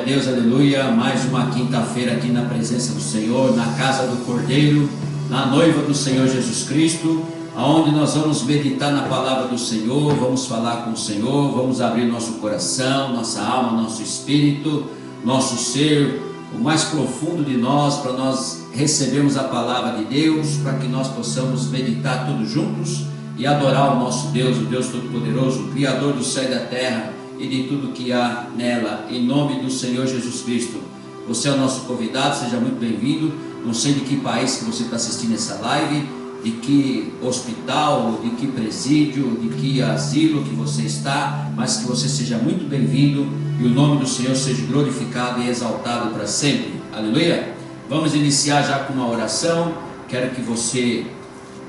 Deus, aleluia. Mais uma quinta-feira aqui na presença do Senhor, na casa do Cordeiro, na noiva do Senhor Jesus Cristo, aonde nós vamos meditar na palavra do Senhor, vamos falar com o Senhor, vamos abrir nosso coração, nossa alma, nosso espírito, nosso ser, o mais profundo de nós, para nós recebermos a palavra de Deus, para que nós possamos meditar todos juntos e adorar o nosso Deus, o Deus Todo-Poderoso, o Criador do céu e da terra e de tudo que há nela, em nome do Senhor Jesus Cristo. Você é o nosso convidado, seja muito bem-vindo. Não sei de que país que você está assistindo essa live, de que hospital, de que presídio, de que asilo que você está, mas que você seja muito bem-vindo e o nome do Senhor seja glorificado e exaltado para sempre. Aleluia! Vamos iniciar já com uma oração. Quero que você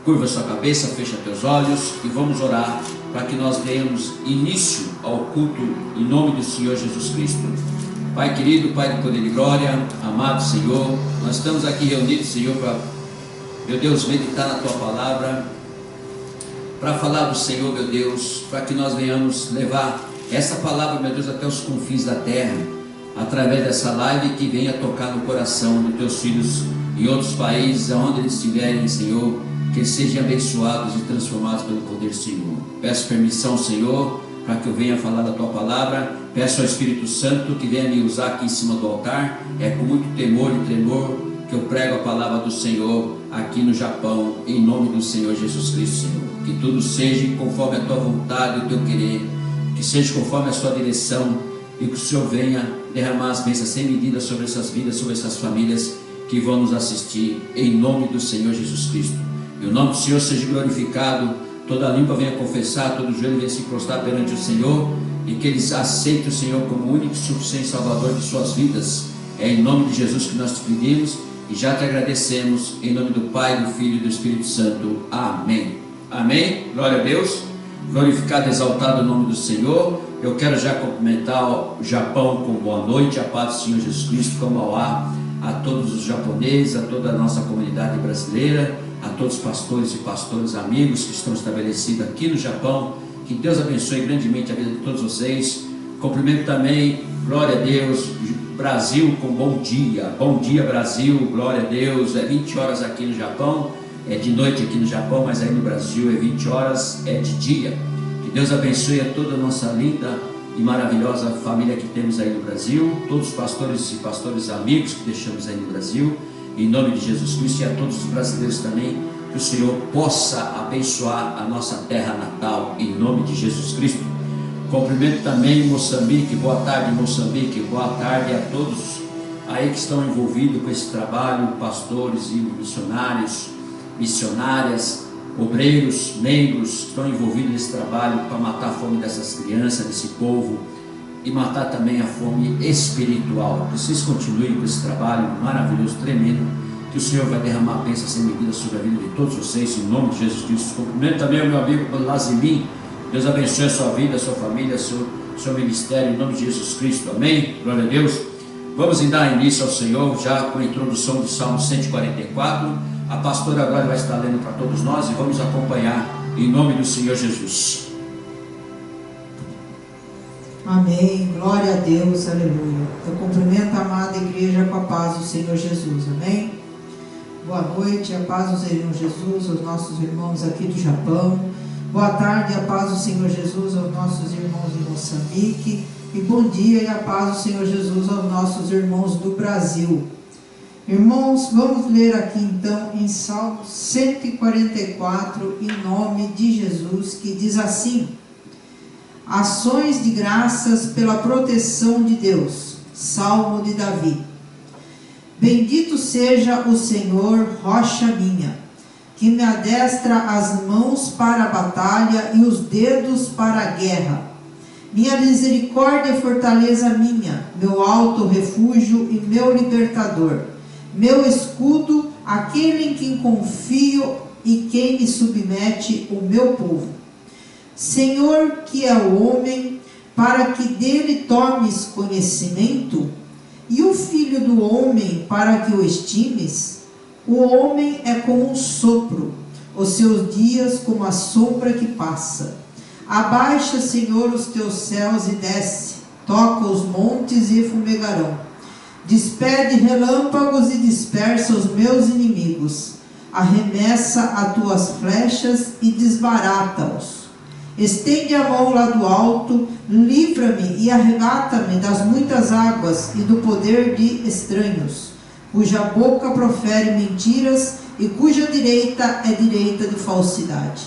curva sua cabeça, feche teus olhos e vamos orar para que nós demos início ao culto em nome do Senhor Jesus Cristo. Pai querido, Pai de poder e glória, amado Senhor, nós estamos aqui reunidos, Senhor, para, meu Deus, meditar na Tua palavra, para falar do Senhor, meu Deus, para que nós venhamos levar essa palavra, meu Deus, até os confins da terra, através dessa live, que venha tocar no coração dos Teus filhos em outros países, aonde eles estiverem, Senhor, que eles sejam abençoados e transformados pelo poder do Senhor. Peço permissão, Senhor, para que eu venha falar da Tua palavra. Peço ao Espírito Santo que venha me usar aqui em cima do altar. É com muito temor e tremor que eu prego a palavra do Senhor aqui no Japão, em nome do Senhor Jesus Cristo, Senhor. Que tudo seja conforme a Tua vontade e o Teu querer, que seja conforme a Sua direção, e que o Senhor venha derramar as bênçãos sem medida sobre essas vidas, sobre essas famílias que vão nos assistir, em nome do Senhor Jesus Cristo. E o nome do Senhor seja glorificado, toda língua venha confessar, todo joelho venha se prostrar perante o Senhor, e que eles aceitem o Senhor como único e suficiente Salvador de suas vidas. É em nome de Jesus que nós te pedimos e já te agradecemos, em nome do Pai, do Filho e do Espírito Santo. Amém. Amém. Glória a Deus. Glorificado e exaltado o nome do Senhor. Eu quero já cumprimentar o Japão com boa noite, a paz do Senhor Jesus Cristo, como ao ar, a todos os japoneses, a toda a nossa comunidade brasileira, a todos os pastores e pastores amigos que estão estabelecidos aqui no Japão. Que Deus abençoe grandemente a vida de todos vocês. Cumprimento também, glória a Deus, Brasil com bom dia Brasil, glória a Deus. É 20 horas aqui no Japão, é de noite aqui no Japão, mas aí no Brasil é 20 horas, é de dia. Que Deus abençoe a toda a nossa linda e maravilhosa família que temos aí no Brasil, todos os pastores e pastores amigos que deixamos aí no Brasil, em nome de Jesus Cristo, e a todos os brasileiros também, que o Senhor possa abençoar a nossa terra natal, em nome de Jesus Cristo. Cumprimento também Moçambique, boa tarde Moçambique, boa tarde a todos aí que estão envolvidos com esse trabalho, pastores e missionários, missionárias, obreiros, membros que estão envolvidos nesse trabalho para matar a fome dessas crianças, desse povo, e matar também a fome espiritual. Que vocês continuem com esse trabalho maravilhoso, tremendo, que o Senhor vai derramar bênçãos sem medida sobre a vida de todos vocês, em nome de Jesus Cristo. Cumprimento também o meu amigo Lazimim. Deus abençoe a sua vida, a sua família, seu ministério, em nome de Jesus Cristo. Amém? Glória a Deus. Vamos dar início ao Senhor, já com a introdução do Salmo 144. A pastora agora vai estar lendo para todos nós e vamos acompanhar em nome do Senhor Jesus. Amém, glória a Deus, aleluia. Eu cumprimento a amada igreja com a paz do Senhor Jesus, amém? Boa noite, a paz do Senhor Jesus aos nossos irmãos aqui do Japão. Boa tarde, a paz do Senhor Jesus aos nossos irmãos de Moçambique. E bom dia e a paz do Senhor Jesus aos nossos irmãos do Brasil. Irmãos, vamos ler aqui então em Salmo 144, em nome de Jesus, que diz assim: ações de graças pela proteção de Deus. Salmo de Davi. Bendito seja o Senhor, rocha minha, que me adestra as mãos para a batalha e os dedos para a guerra. Minha misericórdia e fortaleza minha, meu alto refúgio e meu libertador, meu escudo, aquele em quem confio e quem me submete, o meu povo. Senhor, que é o homem, para que dele tomes conhecimento, e o filho do homem, para que o estimes? O homem é como um sopro, os seus dias como a sombra que passa. Abaixa, Senhor, os teus céus e desce. toca os montes e fumegarão. Despede relâmpagos e dispersa os meus inimigos. Arremessa as tuas flechas e desbarata-os. Estende a mão lá do alto, livra-me e arrebata-me das muitas águas e do poder de estranhos, cuja boca profere mentiras e cuja direita é direita de falsidade.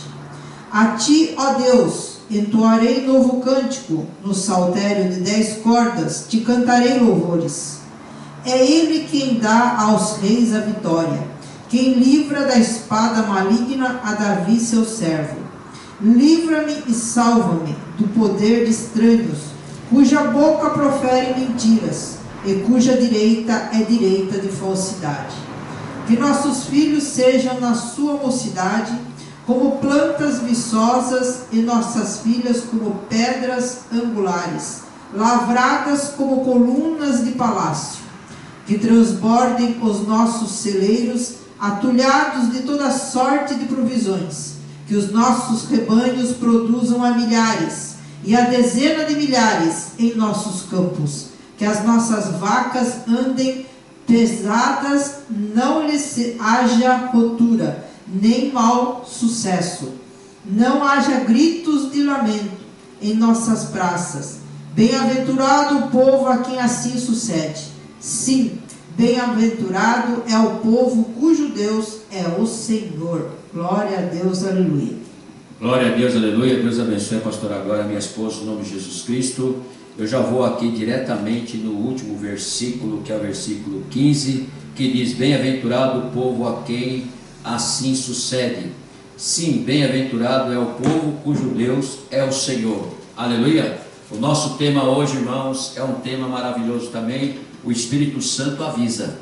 A ti, ó Deus, entoarei novo cântico, no saltério de 10 cordas te cantarei louvores. É ele quem dá aos reis a vitória, quem livra da espada maligna a Davi seu servo. Livra-me e salva-me do poder de estranhos, cuja boca profere mentiras, e cuja direita é direita de falsidade. Que nossos filhos sejam na sua mocidade como plantas viçosas, e nossas filhas como pedras angulares, lavradas como colunas de palácio. Que transbordem os nossos celeiros, atulhados de toda sorte de provisões. Que os nossos rebanhos produzam a milhares e a dezena de milhares em nossos campos. Que as nossas vacas andem pesadas, não lhes haja rotura, nem mau sucesso. Não haja gritos de lamento em nossas praças. Bem-aventurado o povo a quem assim sucede. Sim, bem-aventurado é o povo cujo Deus é o Senhor. Glória a Deus, aleluia. Glória a Deus, aleluia. Deus abençoe a pastora Glória, minha esposa, em nome de Jesus Cristo. Eu já vou aqui diretamente no último versículo, que é o versículo 15, que diz: bem-aventurado o povo a quem assim sucede. Sim, bem-aventurado é o povo cujo Deus é o Senhor. Aleluia. O nosso tema hoje, irmãos, é um tema maravilhoso também. O Espírito Santo avisa.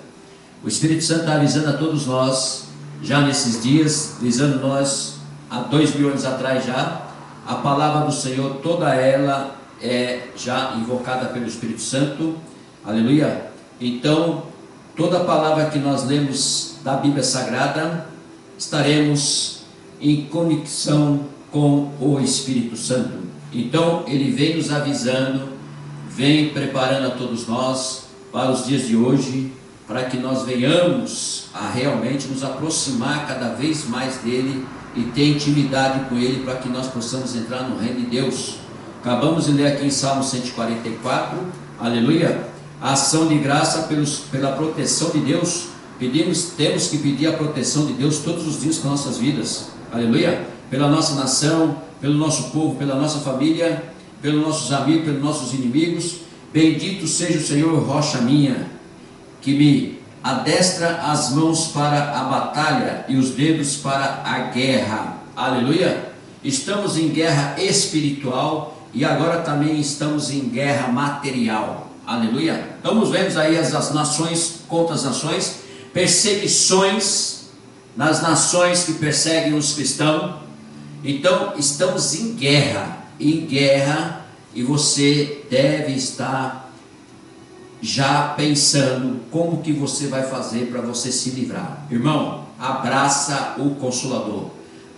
O Espírito Santo está avisando a todos nós, já nesses dias, avisando nós, há 2000 anos atrás já, a palavra do Senhor, toda ela é já invocada pelo Espírito Santo. Aleluia. Então, toda a palavra que nós lemos da Bíblia Sagrada, estaremos em conexão com o Espírito Santo. Então, ele vem nos avisando, vem preparando a todos nós para os dias de hoje, para que nós venhamos a realmente nos aproximar cada vez mais dele e ter intimidade com ele, para que nós possamos entrar no reino de Deus. Acabamos de ler aqui em Salmo 144, aleluia, a ação de graça pela proteção de Deus. Temos que pedir a proteção de Deus todos os dias para nossas vidas, aleluia, pela nossa nação, pelo nosso povo, pela nossa família, pelos nossos amigos, pelos nossos inimigos. Bendito seja o Senhor, rocha minha, que me adestra as mãos para a batalha e os dedos para a guerra. Aleluia. Estamos em guerra espiritual e agora também estamos em guerra material. Aleluia. Estamos vendo aí as nações contra as nações, perseguições nas nações que perseguem os cristãos. Então estamos em guerra, e você deve estar já pensando como que você vai fazer para você se livrar. Irmão, abraça o Consolador,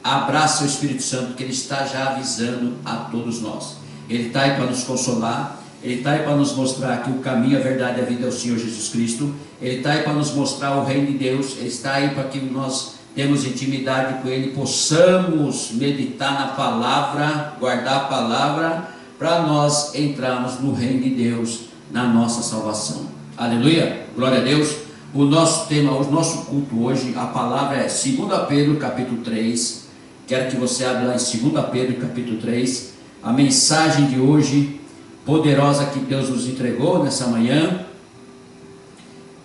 abraça o Espírito Santo, que ele está já avisando a todos nós. Ele está aí para nos consolar, ele está aí para nos mostrar que o caminho, a verdade e a vida é o Senhor Jesus Cristo. Ele está aí para nos mostrar o reino de Deus. Ele está aí para que nós temos intimidade com ele, possamos meditar na palavra, guardar a palavra, para nós entrarmos no reino de Deus, na nossa salvação. Aleluia, glória a Deus. O nosso tema, o nosso culto hoje, a palavra é 2 Pedro capítulo 3. Quero que você abra lá em 2 Pedro capítulo 3, a mensagem de hoje, poderosa, que Deus nos entregou nessa manhã.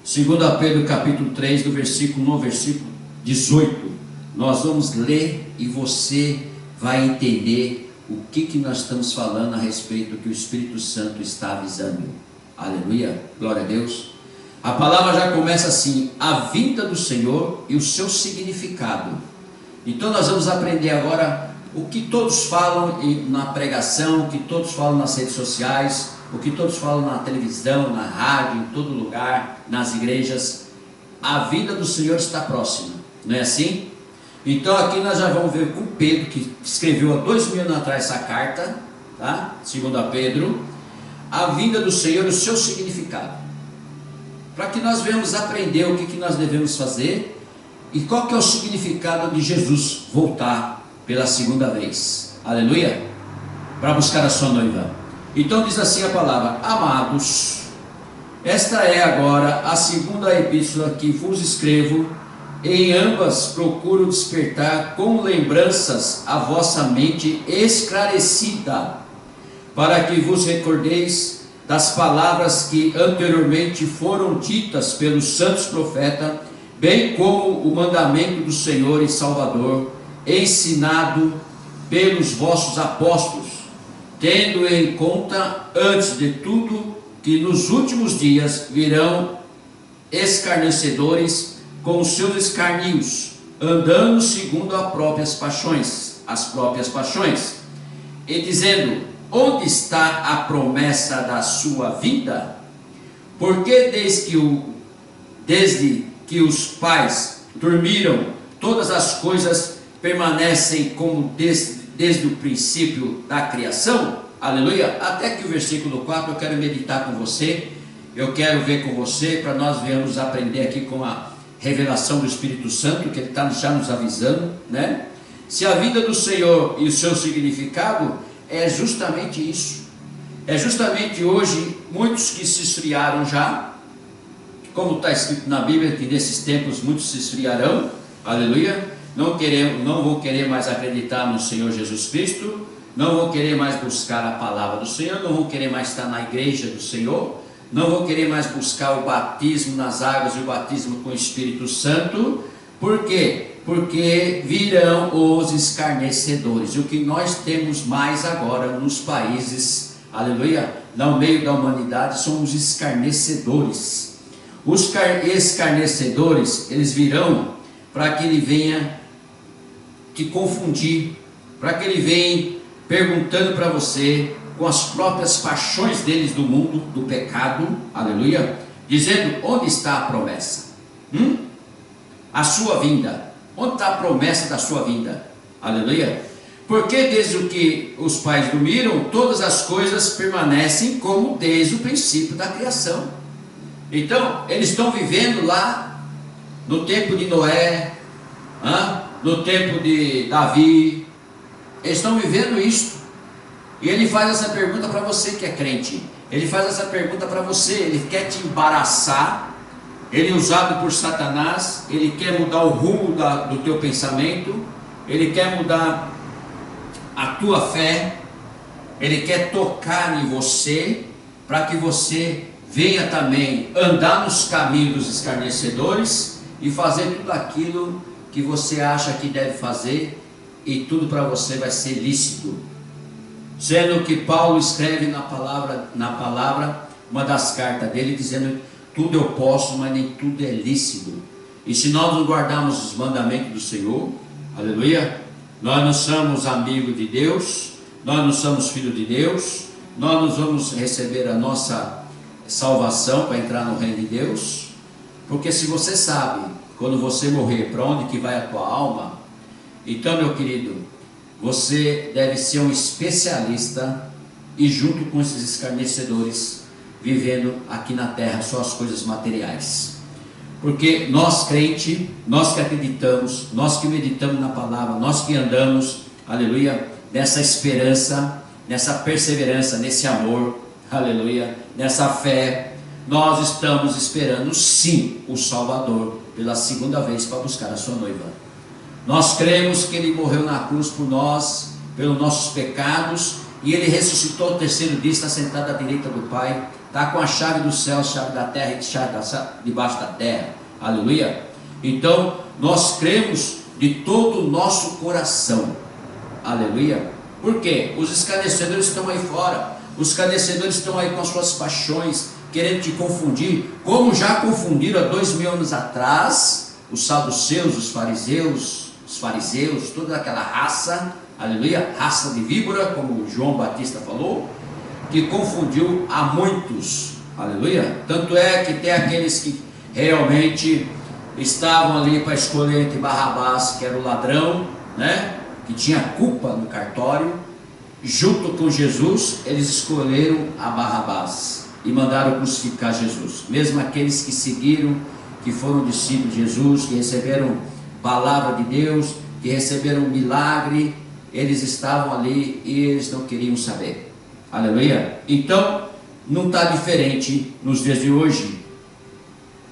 2 Pedro capítulo 3, do versículo 1 ao versículo 18. Nós vamos ler e você vai entender o que nós estamos falando a respeito, que o Espírito Santo está avisando. Aleluia, glória a Deus. A palavra já começa assim: a vinda do Senhor e o seu significado. Então nós vamos aprender agora o que todos falam na pregação, o que todos falam nas redes sociais, o que todos falam na televisão, na rádio, em todo lugar, nas igrejas. A vinda do Senhor está próxima, não é assim? Então aqui nós já vamos ver com Pedro, que escreveu há 2000 anos atrás essa carta, tá? 2 Pedro. a vinda do Senhor e o seu significado, para que nós venhamos aprender o que nós devemos fazer e qual que é o significado de Jesus voltar pela segunda vez, aleluia, para buscar a sua noiva. Então diz assim a palavra: amados, esta é agora a segunda epístola que vos escrevo, em ambas procuro despertar com lembranças a vossa mente esclarecida, para que vos recordeis das palavras que anteriormente foram ditas pelos santos profetas, bem como o mandamento do Senhor e Salvador, ensinado pelos vossos apóstolos, tendo em conta, antes de tudo, que nos últimos dias virão escarnecedores com os seus escarnios, andando segundo as próprias paixões, e dizendo: onde está a promessa da sua vinda? Porque desde que os pais dormiram, todas as coisas permanecem como desde o princípio da criação? Aleluia. Até que o versículo 4 eu quero meditar com você, eu quero ver com você, para nós vermos aprender aqui com a revelação do Espírito Santo, que Ele está já nos avisando, né? Se a vida do Senhor e o seu significado é justamente isso, é justamente hoje muitos que se esfriaram já, como está escrito na Bíblia, que nesses tempos muitos se esfriarão, aleluia, não vão querer mais acreditar no Senhor Jesus Cristo, não vão querer mais buscar a palavra do Senhor, não vão querer mais estar na igreja do Senhor, não vão querer mais buscar o batismo nas águas e o batismo com o Espírito Santo. Por quê? Porque virão os escarnecedores. E o que nós temos mais agora nos países, aleluia, no meio da humanidade, são os escarnecedores. Os escarnecedores, eles virão para que ele venha te confundir, para que ele venha perguntando para você, com as próprias paixões deles do mundo, do pecado, aleluia, dizendo: onde está a promessa? A sua vinda. Onde está a promessa da sua vinda? Aleluia. Porque desde que os pais dormiram, todas as coisas permanecem como desde o princípio da criação. Então, eles estão vivendo lá no tempo de Noé, no tempo de Davi, eles estão vivendo isso. E ele faz essa pergunta para você que é crente. Ele faz essa pergunta para você. Ele quer te embaraçar. Ele é usado por Satanás. Ele quer mudar o rumo do teu pensamento. Ele quer mudar a tua fé. Ele quer tocar em você, para que você venha também andar nos caminhos dos escarnecedores e fazer tudo aquilo que você acha que deve fazer, e tudo para você vai ser lícito. Sendo que Paulo escreve na palavra, uma das cartas dele, dizendo: tudo eu posso, mas nem tudo é lícito. E se nós não guardarmos os mandamentos do Senhor, aleluia, nós não somos amigos de Deus, nós não somos filhos de Deus, nós não vamos receber a nossa salvação para entrar no reino de Deus. Porque se você sabe, quando você morrer, para onde que vai a tua alma, então, meu querido, você deve ser um especialista, e junto com esses escarnecedores, vivendo aqui na terra só as coisas materiais. Porque nós crente, nós que acreditamos, nós que meditamos na palavra, nós que andamos, aleluia, nessa esperança, nessa perseverança, nesse amor, aleluia, nessa fé, nós estamos esperando sim o Salvador pela segunda vez para buscar a sua noiva. Nós cremos que Ele morreu na cruz por nós, pelos nossos pecados, e Ele ressuscitou ao terceiro dia, está sentado à direita do Pai, está com a chave do céu, a chave da terra e a chave debaixo da terra, aleluia. Então, nós cremos de todo o nosso coração, aleluia. Por quê? Os escarnecedores estão aí fora, os escarnecedores estão aí com as suas paixões, querendo te confundir, como já confundiram há 2000 anos atrás, os saduceus, os fariseus, toda aquela raça, aleluia, raça de víbora, como João Batista falou, que confundiu a muitos, aleluia. Tanto é que tem aqueles que realmente estavam ali para escolher entre Barrabás, que era o ladrão, né, que tinha culpa no cartório, junto com Jesus, eles escolheram a Barrabás e mandaram crucificar Jesus. Mesmo aqueles que seguiram, que foram discípulos de Jesus, que receberam palavra de Deus, que receberam milagre, eles estavam ali e eles não queriam saber. Aleluia. Então não está diferente nos dias de hoje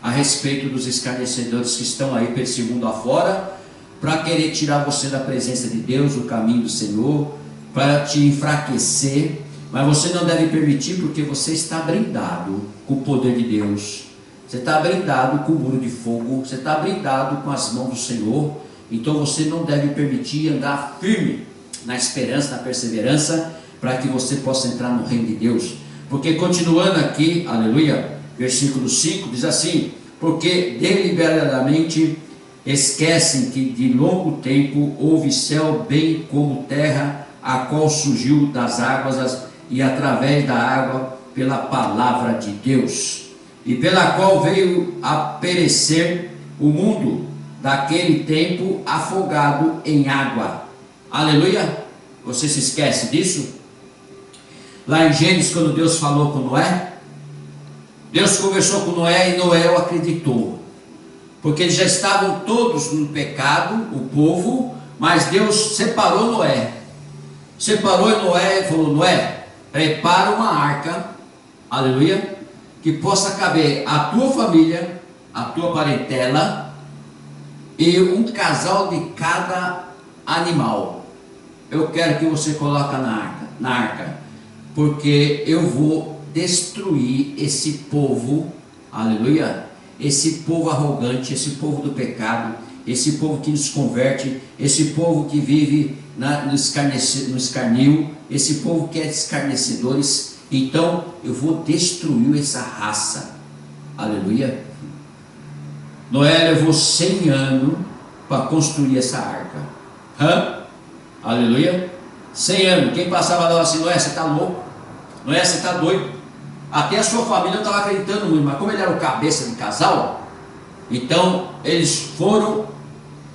a respeito dos escarnecedores que estão aí pelo esse mundo afora, para querer tirar você da presença de Deus, do caminho do Senhor, para te enfraquecer. Mas você não deve permitir, porque você está brindado com o poder de Deus, você está brindado com o muro de fogo, você está brindado com as mãos do Senhor. Então você não deve permitir, andar firme na esperança, na perseverança, para que você possa entrar no reino de Deus. Porque continuando aqui, aleluia, versículo 5 diz assim: porque deliberadamente esquecem que de longo tempo houve céu bem como terra, a qual surgiu das águas e através da água pela palavra de Deus, e pela qual veio a perecer o mundo daquele tempo afogado em água. Aleluia. Você se esquece disso? Lá em Gênesis, quando Deus falou com Noé, Deus conversou com Noé e Noé o acreditou, porque eles já estavam todos no pecado, o povo, mas Deus separou Noé, separou Noé e falou: Noé, prepara uma arca, aleluia, que possa caber a tua família, a tua parentela e um casal de cada animal. Eu quero que você coloque na arca, porque eu vou destruir esse povo, aleluia, esse povo arrogante, esse povo do pecado, esse povo que nos converte, esse povo que vive no escarnio, esse povo que é escarnecedores. Então eu vou destruir essa raça, aleluia. Noé levou 100 anos para construir essa arca, aleluia, 100 anos. Quem passava lá assim: Noé, você está louco? Noé, você está doido? Até a sua família não estava acreditando muito, mas como ele era o cabeça de casal, então eles foram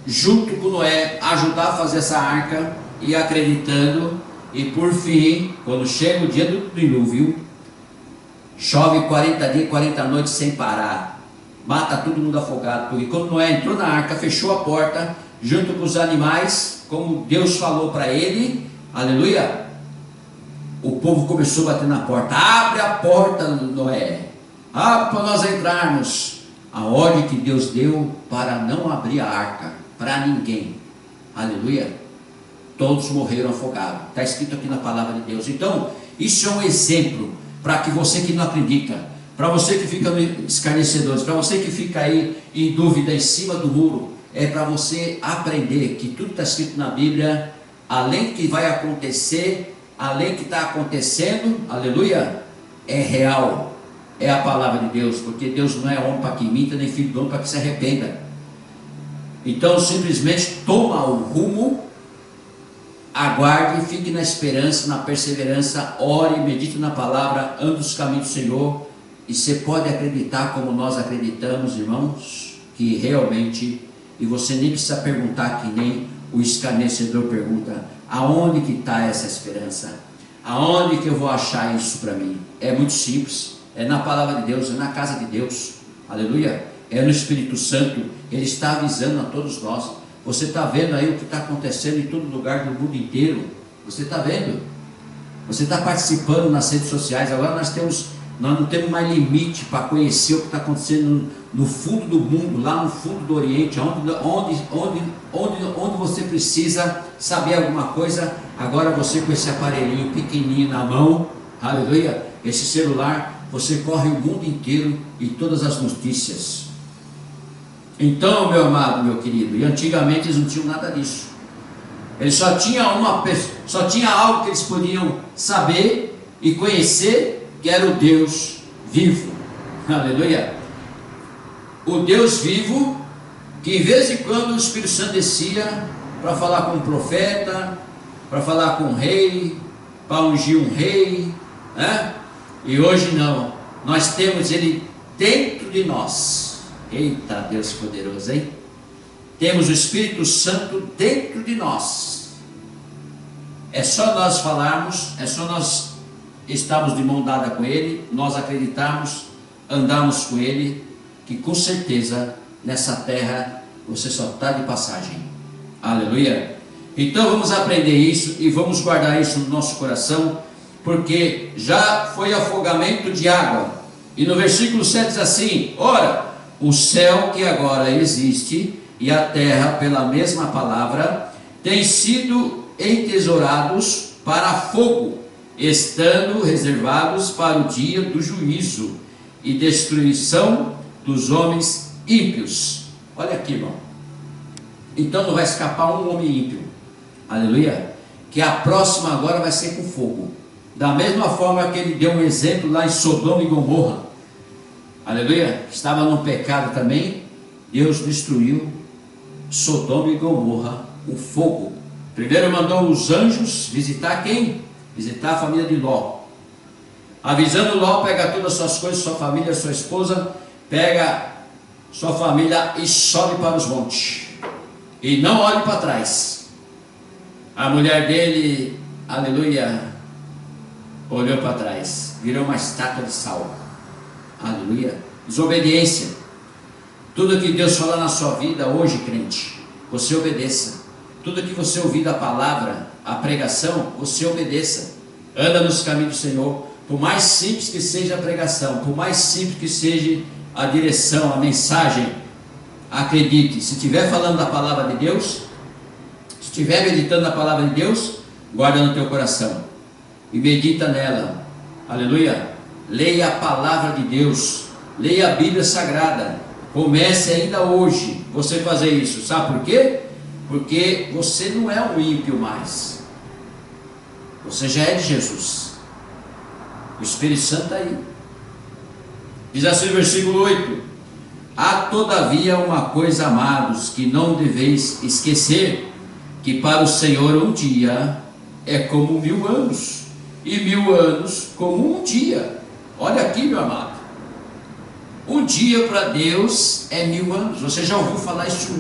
junto com Noé ajudar a fazer essa arca, e acreditando. E por fim, quando chega o dia do dilúvio, chove 40 dias e 40 noites sem parar, mata todo mundo afogado. Porque quando Noé entrou na arca, fechou a porta junto com os animais, como Deus falou para ele, aleluia, o povo começou a bater na porta: abre a porta, Noé, abre para nós entrarmos. A ordem que Deus deu para não abrir a arca para ninguém, aleluia. Todos morreram afogados, está escrito aqui na palavra de Deus. Então isso é um exemplo para que você que não acredita, para você que fica escarnecedores, para você que fica aí em dúvida em cima do muro, é para você aprender que tudo está escrito na Bíblia, além que vai acontecer, além que está acontecendo, aleluia, é real, é a palavra de Deus, porque Deus não é homem para que minta, nem filho de homem para que se arrependa. Então simplesmente toma o rumo, aguarde, fique na esperança, na perseverança, ore, medite na palavra, ande nos caminhos do Senhor, e você pode acreditar como nós acreditamos, irmãos, que realmente, e você nem precisa perguntar que nem o escarnecedor pergunta: aonde que está essa esperança? Aonde que eu vou achar isso para mim? É muito simples, é na palavra de Deus, é na casa de Deus, aleluia, é no Espírito Santo. Ele está avisando a todos nós. Você está vendo aí o que está acontecendo em todo lugar do mundo inteiro? Você está vendo? Você está participando nas redes sociais. Agora nós não temos mais limite para conhecer o que está acontecendo no fundo do mundo, lá no fundo do Oriente, onde você precisa saber alguma coisa. Agora você, com esse aparelhinho pequenininho na mão, aleluia, esse celular, você corre o mundo inteiro e todas as notícias. Então, meu amado, meu querido, e antigamente eles não tinham nada disso. Eles só tinham algo que eles podiam saber e conhecer, que era o Deus vivo, aleluia, o Deus vivo, que em vez de quando o Espírito Santo descia para falar com um profeta, para falar com um rei, para ungir um rei, né? E hoje não, nós temos ele dentro de nós. Eita, Deus poderoso, hein? Temos o Espírito Santo dentro de nós. É só nós falarmos, é só nós estarmos de mão dada com Ele, nós acreditarmos, andarmos com Ele, que com certeza nessa terra você só está de passagem. Aleluia! Então vamos aprender isso e vamos guardar isso no nosso coração, porque já foi afogamento de água. E no versículo 7 diz assim: ora, o céu que agora existe e a terra, pela mesma palavra, têm sido entesourados para fogo, estando reservados para o dia do juízo e destruição dos homens ímpios. Olha aqui, irmão. Então não vai escapar um homem ímpio. Aleluia. Que a próxima agora vai ser com fogo. Da mesma forma que ele deu um exemplo lá em Sodoma e Gomorra. Aleluia. Estava no pecado também. Deus destruiu Sodoma e Gomorra com fogo. Primeiro mandou os anjos visitar quem? Visitar a família de Ló. Avisando Ló, pega todas as suas coisas, sua família, sua esposa, pega sua família e sobe para os montes. E não olhe para trás. A mulher dele, aleluia, olhou para trás, virou uma estátua de sal. Aleluia. Desobediência. Tudo que Deus falar na sua vida hoje, crente, você obedeça. Tudo que você ouvir da palavra, a pregação, você obedeça. Anda nos caminhos do Senhor. Por mais simples que seja a pregação, por mais simples que seja a direção, a mensagem, acredite, se estiver falando da palavra de Deus, se estiver meditando na palavra de Deus, guarda no teu coração e medita nela. Aleluia. Leia a palavra de Deus, leia a Bíblia Sagrada. Comece ainda hoje você fazer isso. Sabe por quê? Porque você não é um ímpio mais. Você já é de Jesus. O Espírito Santo está aí. Diz assim o versículo 8: há todavia uma coisa, amados, que não deveis esquecer, que para o Senhor um dia é como 1000 anos, e 1000 anos como um dia. Olha aqui, meu amado. Um dia para Deus é 1000 anos. Você já ouviu falar isso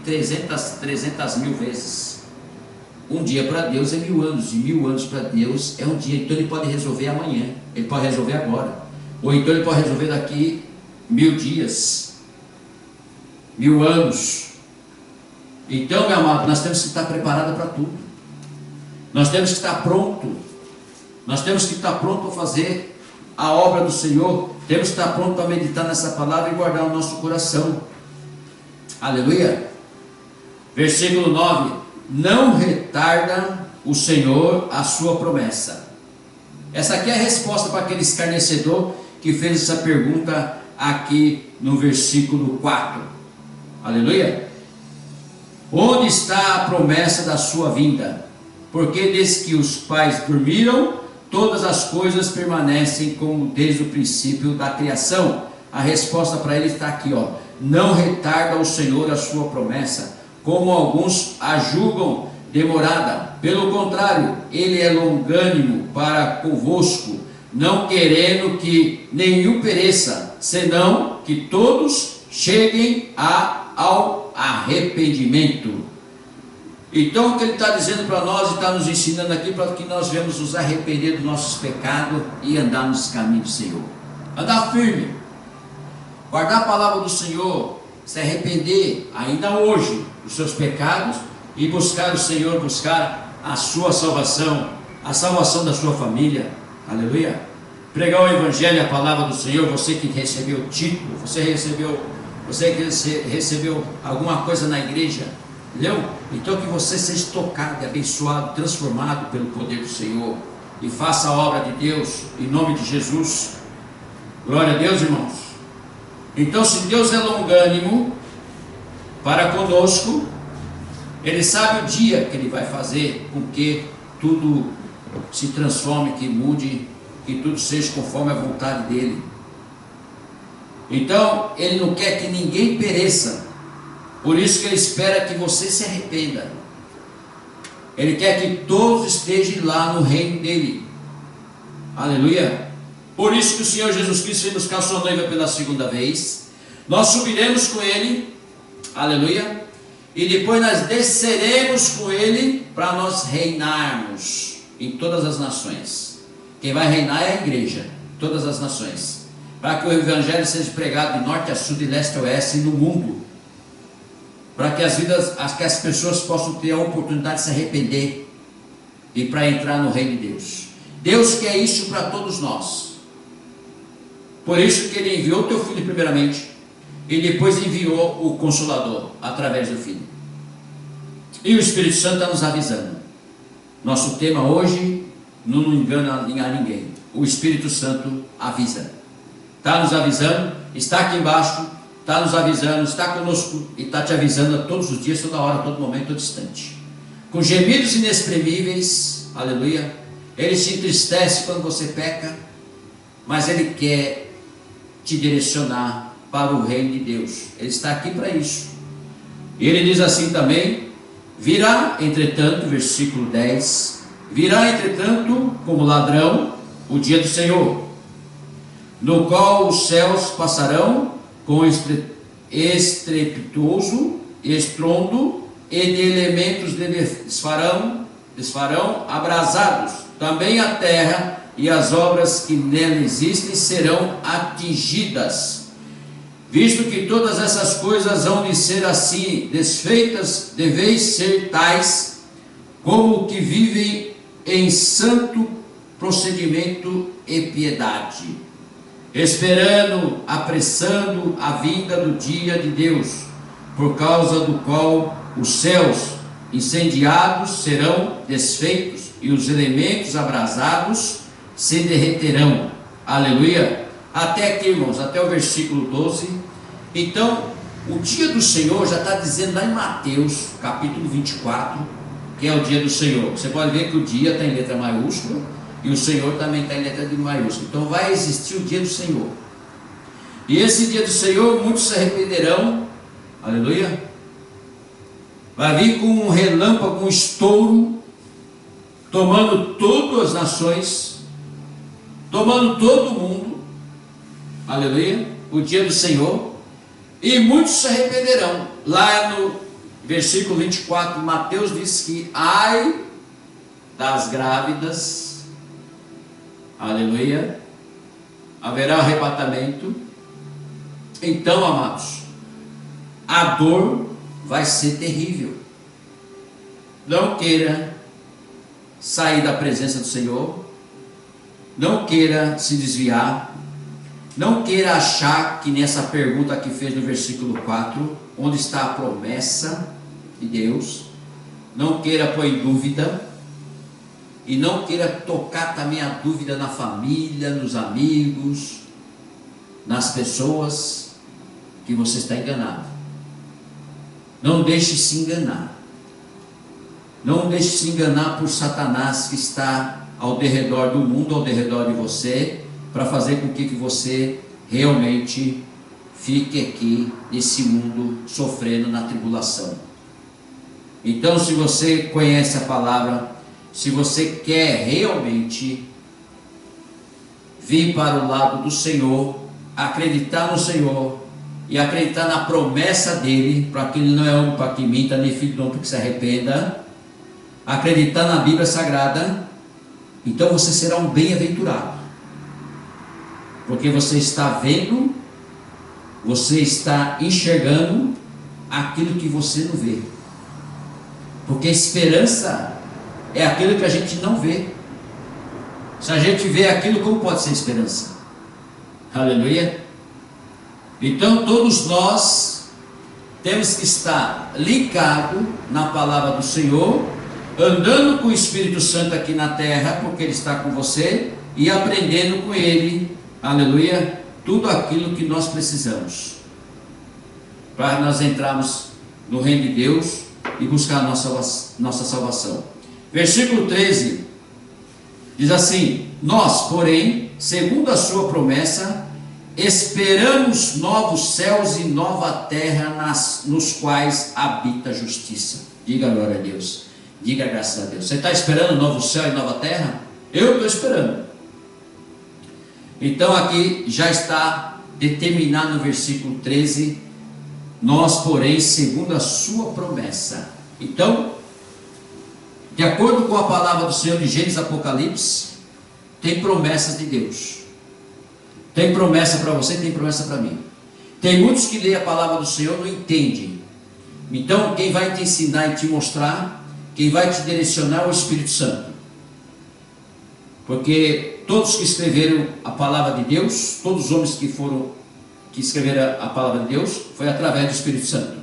300 mil vezes. Um dia para Deus é 1000 anos, e 1000 anos para Deus é um dia. Então ele pode resolver amanhã, ele pode resolver agora, ou então ele pode resolver daqui 1000 dias, 1000 anos. Então, meu amado, nós temos que estar preparados para tudo. Nós temos que estar pronto. Nós temos que estar pronto para fazer a obra do Senhor. Temos que estar pronto para meditar nessa palavra e guardar o nosso coração. Aleluia. Versículo 9: não retarda o Senhor a sua promessa. Essa aqui é a resposta para aquele escarnecedor que fez essa pergunta aqui no versículo 4. Aleluia. Onde está a promessa da sua vinda? Porque desde que os pais dormiram, todas as coisas permanecem como desde o princípio da criação. A resposta para ele está aqui, ó. Não retarda o Senhor a sua promessa, como alguns a julgam demorada. Pelo contrário, ele é longânimo para convosco, não querendo que nenhum pereça, senão que todos cheguem ao arrependimento. Então o que ele está dizendo para nós e está nos ensinando aqui, para que nós venhamos nos arrepender dos nossos pecados e andar nos caminhos do Senhor. Andar firme, guardar a palavra do Senhor, se arrepender ainda hoje dos seus pecados e buscar o Senhor, buscar a sua salvação, a salvação da sua família. Aleluia. Pregar o Evangelho, a palavra do Senhor. Você que recebeu o título, você que recebeu alguma coisa na igreja, entendeu? Então que você seja tocado, abençoado, transformado pelo poder do Senhor, e faça a obra de Deus em nome de Jesus. Glória a Deus, irmãos. Então, se Deus é longânimo para conosco, Ele sabe o dia que Ele vai fazer com que tudo se transforme, que mude, que tudo seja conforme a vontade dEle. Então, Ele não quer que ninguém pereça. Por isso que Ele espera que você se arrependa. Ele quer que todos estejam lá no reino dEle. Aleluia. Por isso que o Senhor Jesus Cristo veio buscar a sua noiva pela segunda vez. Nós subiremos com Ele. Aleluia. e depois nós desceremos com ele para nós reinarmos em todas as nações. Quem vai reinar é a igreja, todas as nações, para que o evangelho seja pregado de norte a sul, de leste a oeste no mundo, para que as pessoas possam ter a oportunidade de se arrepender e para entrar no reino de Deus. Deus quer isso para todos nós. Por isso que ele enviou o teu filho primeiramente, e depois enviou o Consolador através do Filho. E o Espírito Santo está nos avisando. Nosso tema hoje não engana a ninguém. O Espírito Santo avisa. Está nos avisando, está aqui embaixo, está nos avisando, está conosco e está te avisando a todos os dias, toda hora, todo momento, todo instante. Com gemidos inexprimíveis, aleluia. Ele se entristece quando você peca, mas ele quer te direcionar para o reino de Deus. Ele está aqui para isso. E ele diz assim também: virá entretanto, versículo 10, virá entretanto como ladrão o dia do Senhor, no qual os céus passarão com estrepitoso estrondo, e de elementos desfarão abrasados. Também a terra e as obras que nela existem serão atingidas. Visto que todas essas coisas hão de ser assim desfeitas, deveis ser tais como que vivem em santo procedimento e piedade, esperando, apressando a vinda do dia de Deus, por causa do qual os céus incendiados serão desfeitos e os elementos abrasados se derreterão. Aleluia! Até aqui, irmãos, até o versículo 12. Então, o dia do Senhor já está dizendo lá em Mateus, capítulo 24, que é o dia do Senhor. Você pode ver que o dia está em letra maiúscula e o Senhor também está em letra de maiúscula. Então vai existir o dia do Senhor. E esse dia do Senhor, muitos se arrependerão. Aleluia. Vai vir com um relâmpago, um estouro, tomando todas as nações, tomando todo o mundo. Aleluia. O dia do Senhor. E muitos se arrependerão. Lá no versículo 24, Mateus diz que ai das grávidas, aleluia, haverá arrebatamento. Então, amados, a dor vai ser terrível. Não queira sair da presença do Senhor, não queira se desviar, não queira achar que nessa pergunta que fez no versículo 4, onde está a promessa de Deus, não queira pôr em dúvida, e não queira tocar também a dúvida na família, nos amigos, nas pessoas, que você está enganado. Não deixe se enganar. Não deixe se enganar por Satanás, que está ao derredor do mundo, ao derredor de você, para fazer com que você realmente fique aqui nesse mundo sofrendo na tribulação. Então, se você conhece a palavra, se você quer realmente vir para o lado do Senhor, acreditar no Senhor e acreditar na promessa dele, para que ele não é homem para que minta, nem filho de homem para que se arrependa, acreditar na Bíblia Sagrada, então você será um bem-aventurado, porque você está vendo, você está enxergando aquilo que você não vê, porque esperança é aquilo que a gente não vê. Se a gente vê aquilo, como pode ser esperança? Aleluia. Então todos nós temos que estar ligados na palavra do Senhor, andando com o Espírito Santo aqui na terra, porque Ele está com você, e aprendendo com Ele, aleluia, tudo aquilo que nós precisamos, para nós entrarmos no reino de Deus e buscar a nossa salvação. Versículo 13 diz assim: nós, porém, segundo a sua promessa, esperamos novos céus e nova terra nos quais habita a justiça. Diga glória a Deus, diga graças a Deus. Você está esperando novo céu e nova terra? Eu estou esperando. Então aqui já está determinado no versículo 13, Nós, porém, segundo a sua promessa. Então, de acordo com a palavra do Senhor de Gênesis e Apocalipse, tem promessas de Deus. Tem promessa para você, tem promessa para mim. Tem muitos que leem a palavra do Senhor e não entendem. Então, quem vai te ensinar e te mostrar, quem vai te direcionar é o Espírito Santo. Porque todos que escreveram a palavra de Deus, todos os homens que escreveram a palavra de Deus, foi através do Espírito Santo.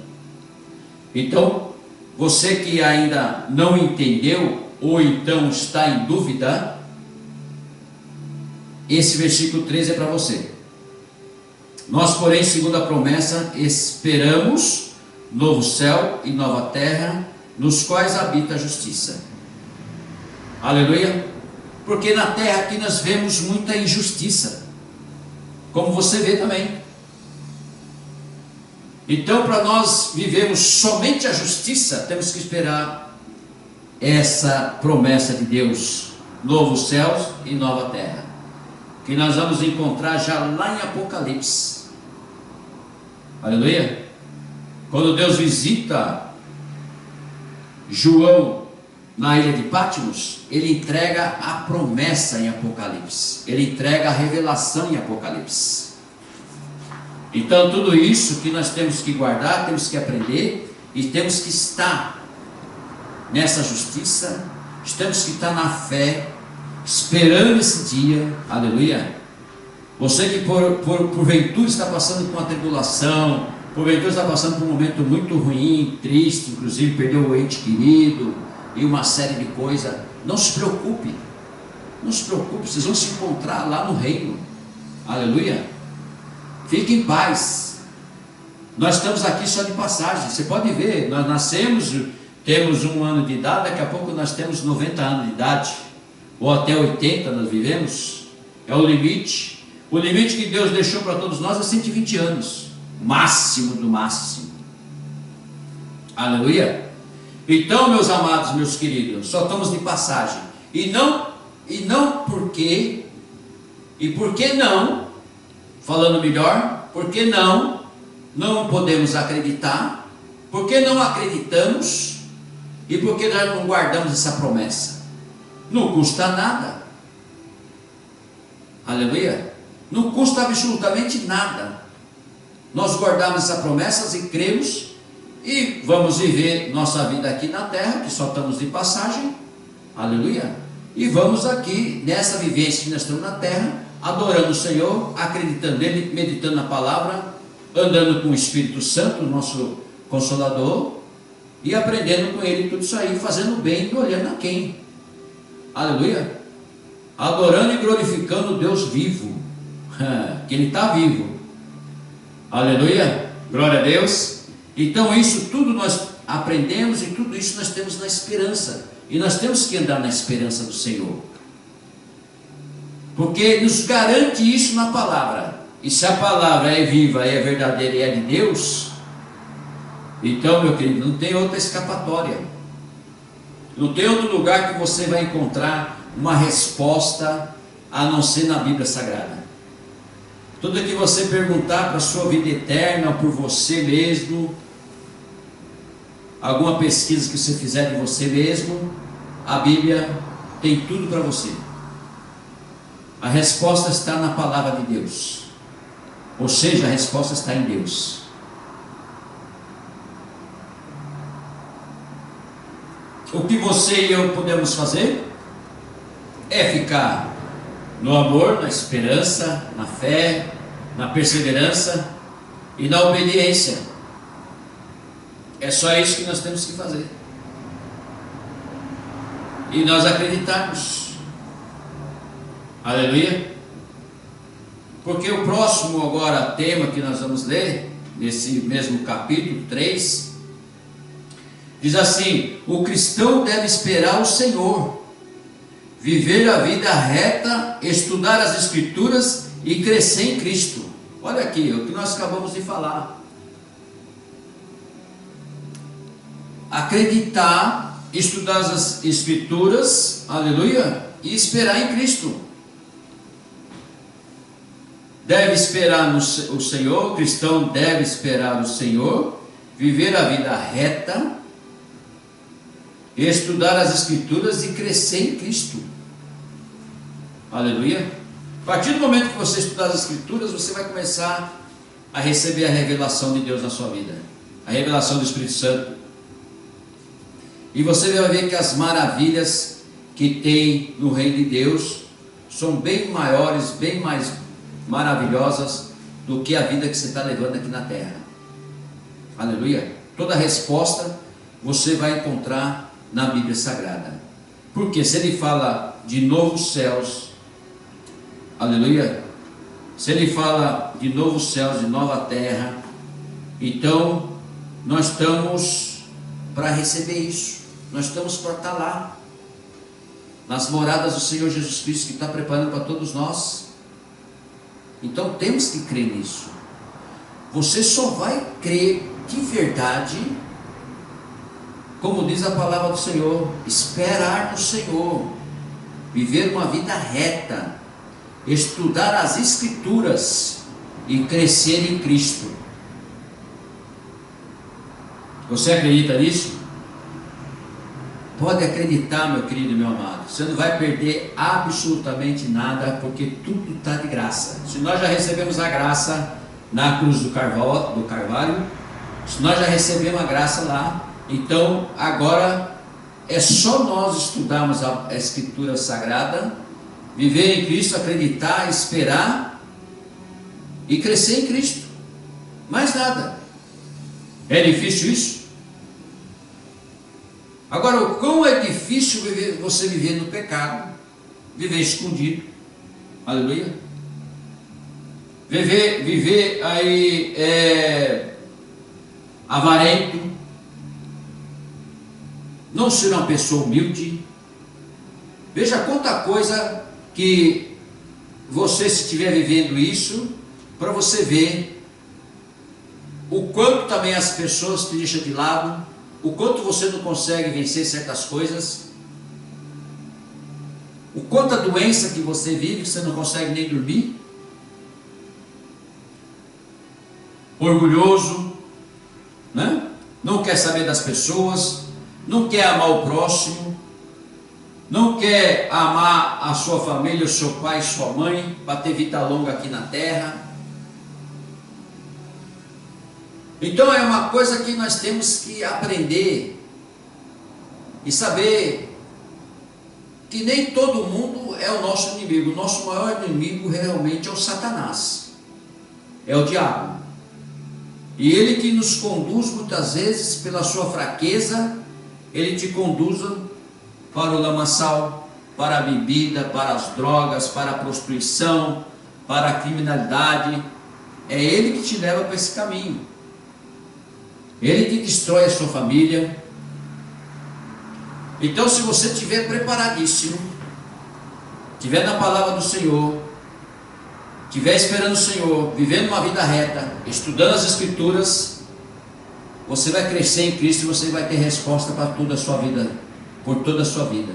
Então, você que ainda não entendeu, ou então está em dúvida, esse versículo 13 é para você. Nós, porém, segundo a promessa, esperamos novo céu e nova terra, nos quais habita a justiça. Aleluia. Porque na terra aqui nós vemos muita injustiça, como você vê também. Então, para nós vivermos somente a justiça, temos que esperar essa promessa de Deus, novos céus e nova terra, que nós vamos encontrar já lá em Apocalipse. Aleluia. Quando Deus visita João na ilha de Patmos, ele entrega a promessa em Apocalipse, ele entrega a revelação em Apocalipse. Então tudo isso que nós temos que guardar, temos que aprender, e temos que estar nessa justiça, temos que estar na fé, esperando esse dia. Aleluia. Você que porventura está passando por uma tribulação, porventura está passando por um momento muito ruim, triste, inclusive perdeu o ente querido e uma série de coisas, não se preocupe, não se preocupe, vocês vão se encontrar lá no reino. Aleluia. Fique em paz. Nós estamos aqui só de passagem. Você pode ver, nós nascemos, temos 1 ano de idade, daqui a pouco nós temos 90 anos de idade, ou até 80 nós vivemos. É o limite. O limite que Deus deixou para todos nós é 120 anos, máximo do máximo. Aleluia. Então, meus amados, meus queridos, só estamos de passagem. E por que não, falando melhor, por que não podemos acreditar, por que não acreditamos, e por que nós não guardamos essa promessa? Não custa nada. Aleluia. Não custa absolutamente nada. Nós guardamos essa promessa e cremos, e vamos viver nossa vida aqui na terra, que só estamos de passagem. Aleluia. E vamos aqui, nessa vivência que nós estamos na terra, adorando o Senhor, acreditando nele, meditando na palavra, andando com o Espírito Santo, nosso Consolador, e aprendendo com ele tudo isso aí, fazendo bem e olhando a quem? Aleluia. Adorando e glorificando o Deus vivo, que ele está vivo. Aleluia. Glória a Deus. Então isso tudo nós aprendemos, e tudo isso nós temos na esperança, e nós temos que andar na esperança do Senhor, porque nos garante isso na palavra. E se a palavra é viva, é verdadeira e é de Deus, então, meu querido, não tem outra escapatória, não tem outro lugar que você vai encontrar uma resposta a não ser na Bíblia Sagrada. Tudo que você perguntar para a sua vida eterna, por você mesmo, alguma pesquisa que você fizer de você mesmo, a Bíblia tem tudo para você. A resposta está na palavra de Deus, ou seja, a resposta está em Deus. O que você e eu podemos fazer é ficar no amor, na esperança, na fé, na perseverança e na obediência. É só isso que nós temos que fazer. E nós acreditarmos. Aleluia. Porque o próximo agora tema que nós vamos ler, nesse mesmo capítulo 3, diz assim: o cristão deve esperar o Senhor, viver a vida reta, estudar as Escrituras e crescer em Cristo. Olha aqui, o que nós acabamos de falar. Acreditar, estudar as Escrituras, aleluia, e esperar em Cristo. deve esperar o Senhor, o cristão deve esperar o Senhor, viver a vida reta, estudar as Escrituras e crescer em Cristo. Aleluia. A partir do momento que você estudar as Escrituras, você vai começar a receber a revelação de Deus na sua vida, a revelação do Espírito Santo. E você vai ver que as maravilhas que tem no reino de Deus são bem maiores, bem mais maravilhosas do que a vida que você está levando aqui na terra. Aleluia. Toda resposta você vai encontrar na Bíblia Sagrada. Porque se ele fala de novos céus, aleluia, se ele fala de novos céus, de nova terra, então nós estamos para receber isso, nós estamos para estar lá, nas moradas do Senhor Jesus Cristo, que está preparando para todos nós. Então temos que crer nisso. Você só vai crer de verdade, como diz a palavra do Senhor, esperar no Senhor, viver uma vida reta, estudar as Escrituras e crescer em Cristo. Você acredita nisso? Pode acreditar, meu querido e meu amado. Você não vai perder absolutamente nada, porque tudo está de graça. Se nós já recebemos a graça na cruz do Carvalho, se nós já recebemos a graça lá, então agora é só nós estudarmos a Escritura Sagrada, viver em Cristo, acreditar, esperar e crescer em Cristo. Mais nada. É difícil isso? Agora, o quão é difícil você viver no pecado, viver escondido, aleluia, viver aí avarento, não ser uma pessoa humilde. Veja quanta coisa que você, se estiver vivendo isso, para você ver o quanto também as pessoas te deixam de lado, o quanto você não consegue vencer certas coisas, o quanto a doença que você vive, que você não consegue nem dormir, orgulhoso, né? Não quer saber das pessoas, não quer amar o próximo, não quer amar a sua família, o seu pai, sua mãe, para ter vida longa aqui na terra. Então é uma coisa que nós temos que aprender e saber que nem todo mundo é o nosso inimigo. O nosso maior inimigo realmente é o Satanás, é o diabo. E ele que nos conduz muitas vezes pela sua fraqueza, ele te conduz para o lamaçal, para a bebida, para as drogas, para a prostituição, para a criminalidade. É ele que te leva para esse caminho. Ele que destrói a sua família. Então, se você estiver preparadíssimo, estiver na palavra do Senhor, estiver esperando o Senhor, vivendo uma vida reta, estudando as Escrituras, você vai crescer em Cristo e você vai ter resposta para toda a sua vida, por toda a sua vida.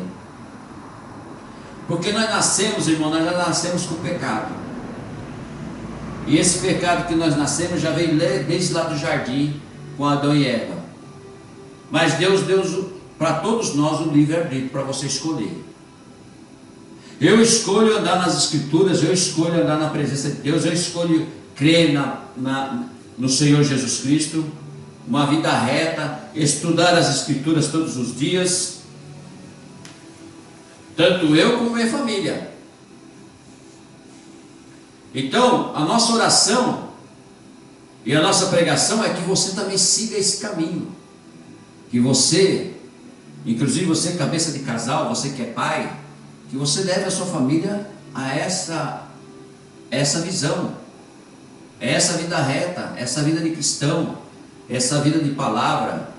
Porque nós nascemos, irmão, nós já nascemos com pecado. E esse pecado que nós nascemos já veio desde lá do jardim, com Adão e Eva. Mas Deus deu para todos nós o livre-arbítrio para você escolher. Eu escolho andar nas Escrituras, eu escolho andar na presença de Deus, eu escolho crer no Senhor Jesus Cristo, uma vida reta, estudar as Escrituras todos os dias, tanto eu como minha família. Então, a nossa oração e a nossa pregação é que você também siga esse caminho, que você, inclusive você cabeça de casal, você que é pai, que você leve a sua família a essa visão, essa vida reta, essa vida de cristão, essa vida de palavra,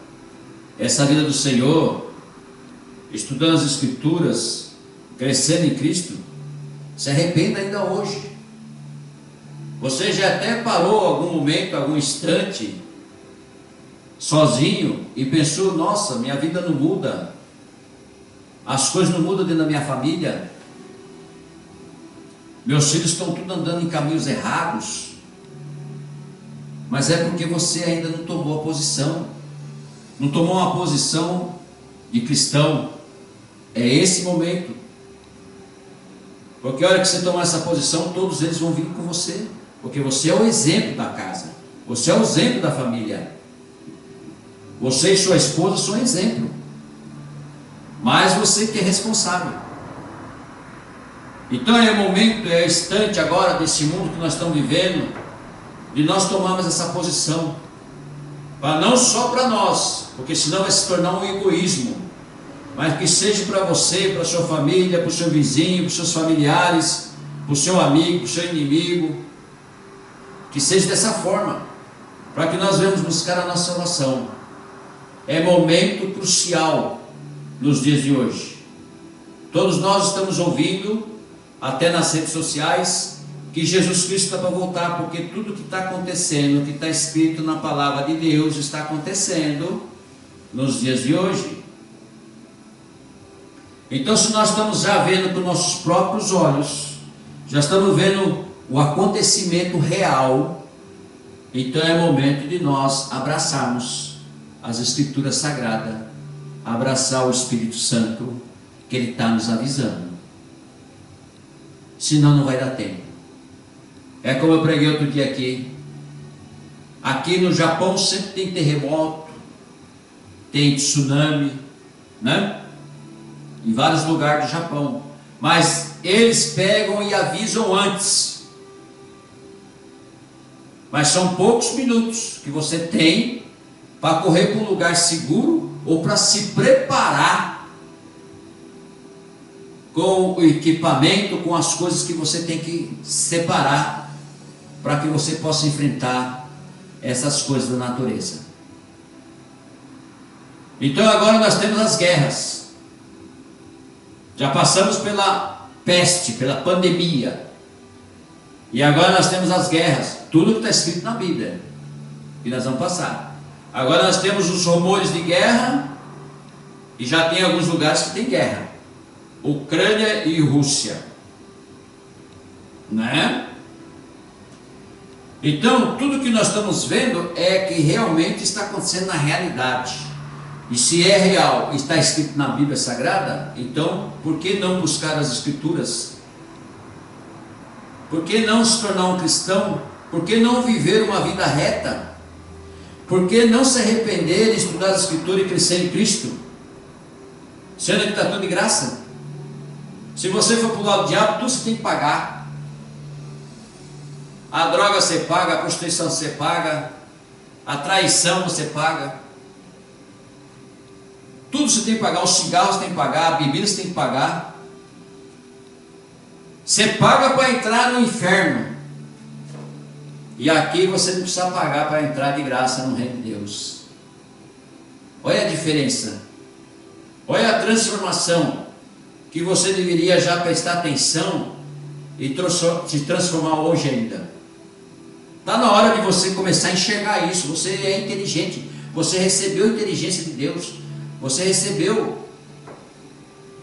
essa vida do Senhor, estudando as Escrituras, crescendo em Cristo. Se arrependa ainda hoje. Você já até parou algum momento, algum instante, sozinho, e pensou: nossa, minha vida não muda, as coisas não mudam dentro da minha família. Meus filhos estão tudo andando em caminhos errados. Mas é porque você ainda não tomou a posição. Não tomou uma posição de cristão. É esse momento. Porque a hora que você tomar essa posição, todos eles vão vir com você. Porque você é o exemplo da casa. Você é o exemplo da família. Você e sua esposa são exemplo. Mas você que é responsável. Então é o momento, é o instante agora desse mundo que nós estamos vivendo, de nós tomarmos essa posição. Para não só para nós, porque senão vai se tornar um egoísmo. Mas que seja para você, para a sua família, para o seu vizinho, para os seus familiares, para o seu amigo, para o seu inimigo. Que seja dessa forma. Para que nós venhamos buscar a nossa salvação. É momento crucial nos dias de hoje. Todos nós estamos ouvindo, até nas redes sociais, que Jesus Cristo está para voltar, porque tudo que está acontecendo, que está escrito na palavra de Deus, está acontecendo nos dias de hoje. Então, se nós estamos já vendo com nossos próprios olhos, já estamos vendo o acontecimento real, então é momento de nós abraçarmos as Escrituras Sagradas, abraçar o Espírito Santo, que Ele está nos avisando. Senão não vai dar tempo. É como eu preguei outro dia aqui. Aqui no Japão sempre tem terremoto, tem tsunami, né? Em vários lugares do Japão. Mas eles pegam e avisam antes. Mas são poucos minutos que você tem para correr para um lugar seguro ou para se preparar com o equipamento, com as coisas que você tem que separar para que você possa enfrentar essas coisas da natureza. Então agora nós temos as guerras. Já passamos pela peste, pela pandemia. E agora nós temos as guerras. Tudo que está escrito na Bíblia. E nós vamos passar. Agora nós temos os rumores de guerra. E já tem alguns lugares que tem guerra. Ucrânia e Rússia. Né? Então, tudo que nós estamos vendo é que realmente está acontecendo na realidade. E se é real, está escrito na Bíblia Sagrada, então, por que não buscar as Escrituras? Por que não se tornar um cristão? Por que não viver uma vida reta? Por que não se arrepender, estudar as Escrituras e crescer em Cristo? Sendo que está tudo de graça. Se você for para o lado do diabo, tudo você tem que pagar. A droga você paga, a prostituição você paga, a traição você paga. Tudo você tem que pagar, os cigarros você tem que pagar, a bebida você tem que pagar. Você paga para entrar no inferno. E aqui você não precisa pagar para entrar de graça no reino de Deus. Olha a diferença. Olha a transformação que você deveria já prestar atenção e se transformar hoje ainda. Está na hora de você começar a enxergar isso. Você é inteligente. Você recebeu a inteligência de Deus. Você recebeu.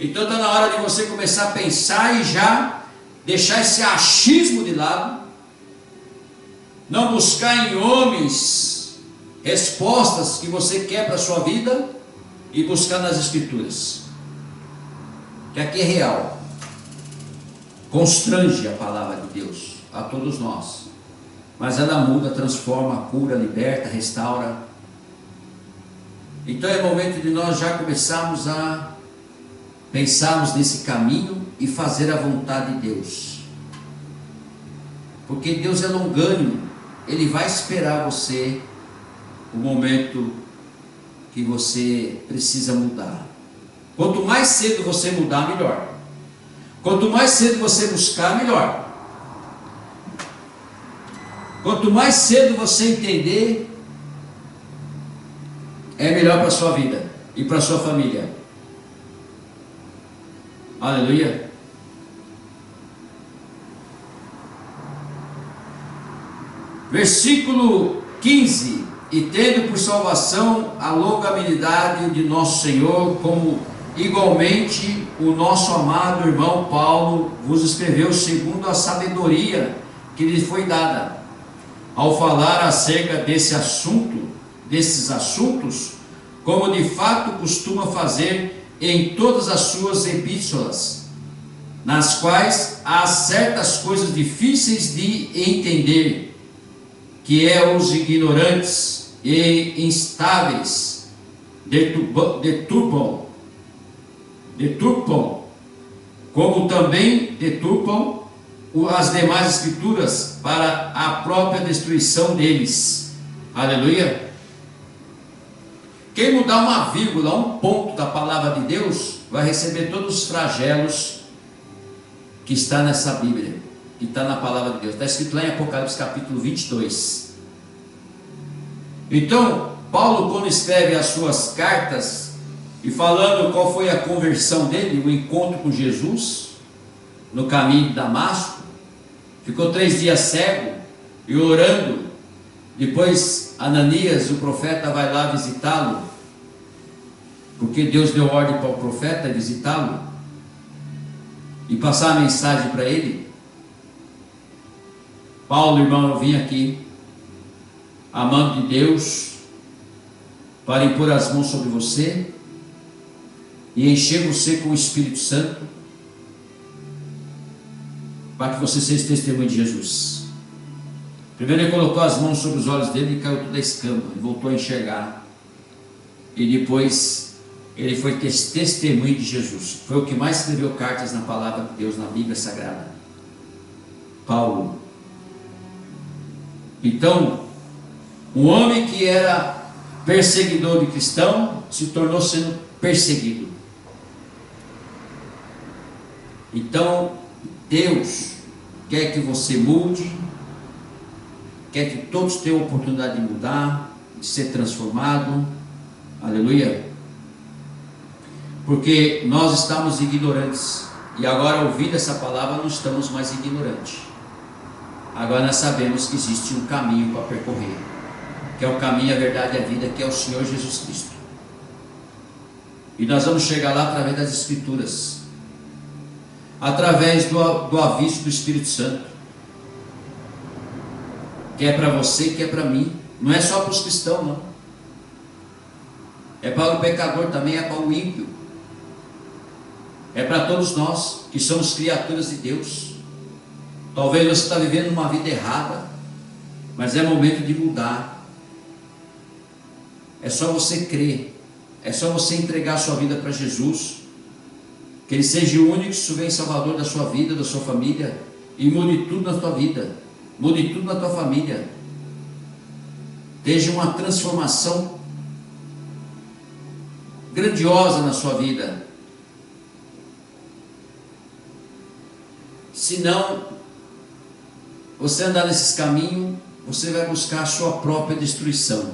Então está na hora de você começar a pensar e já deixar esse achismo de lado. Não buscar em homens respostas que você quer para a sua vida e buscar nas Escrituras. Que aqui é real. Constrange a palavra de Deus a todos nós. Mas ela muda, transforma, cura, liberta, restaura. Então é momento de nós já começarmos a pensarmos nesse caminho e fazer a vontade de Deus. Porque Deus é longânimo. Ele vai esperar você o momento que você precisa mudar. Quanto mais cedo você mudar, melhor. Quanto mais cedo você buscar, melhor. Quanto mais cedo você entender, é melhor para a sua vida e para a sua família. Aleluia. Versículo 15. E tendo por salvação a longanimidade de nosso Senhor, como igualmente o nosso amado irmão Paulo vos escreveu segundo a sabedoria que lhe foi dada, ao falar acerca desses assuntos, como de fato costuma fazer em todas as suas epístolas, nas quais há certas coisas difíceis de entender, que é os ignorantes e instáveis deturpam, como também deturpam as demais escrituras para a própria destruição deles. Aleluia. Quem mudar uma vírgula, um ponto da palavra de Deus, vai receber todos os flagelos que está nessa Bíblia, que está na palavra de Deus. Está escrito lá em Apocalipse capítulo 22. Então, Paulo, quando escreve as suas cartas, e falando qual foi a conversão dele, o encontro com Jesus, no caminho de Damasco, ficou 3 dias cego, e orando. Depois Ananias, o profeta, vai lá visitá-lo, porque Deus deu ordem para o profeta visitá-lo, e passar a mensagem para ele. Paulo, irmão, eu vim aqui, amando de Deus, para impor as mãos sobre você, e encher você com o Espírito Santo, para que você seja testemunho de Jesus. Primeiro ele colocou as mãos sobre os olhos dele e caiu toda a escama, e voltou a enxergar. E depois ele foi testemunho de Jesus. Foi o que mais escreveu cartas na palavra de Deus, na Bíblia Sagrada. Paulo. Então, um homem que era perseguidor de cristão, se tornou sendo perseguido. Então, Deus quer que você mude, quer que todos tenham a oportunidade de mudar, de ser transformado. Aleluia. Porque nós estamos ignorantes, e agora, ouvindo essa palavra, não estamos mais ignorantes. Agora nós sabemos que existe um caminho para percorrer, que é o caminho, a verdade e a vida, que é o Senhor Jesus Cristo. E nós vamos chegar lá através das Escrituras, através do aviso do Espírito Santo, que é para você, que é para mim. Não é só para os cristãos, não. É para o pecador também, é para o ímpio. É para todos nós que somos criaturas de Deus. Talvez você está vivendo uma vida errada, mas é momento de mudar. É só você crer, é só você entregar a sua vida para Jesus, que Ele seja o único supremo Salvador da sua vida, da sua família, e mude tudo na tua vida, mude tudo na tua família. Esteja uma transformação grandiosa na sua vida. Se não, você andar nesses caminhos, você vai buscar a sua própria destruição.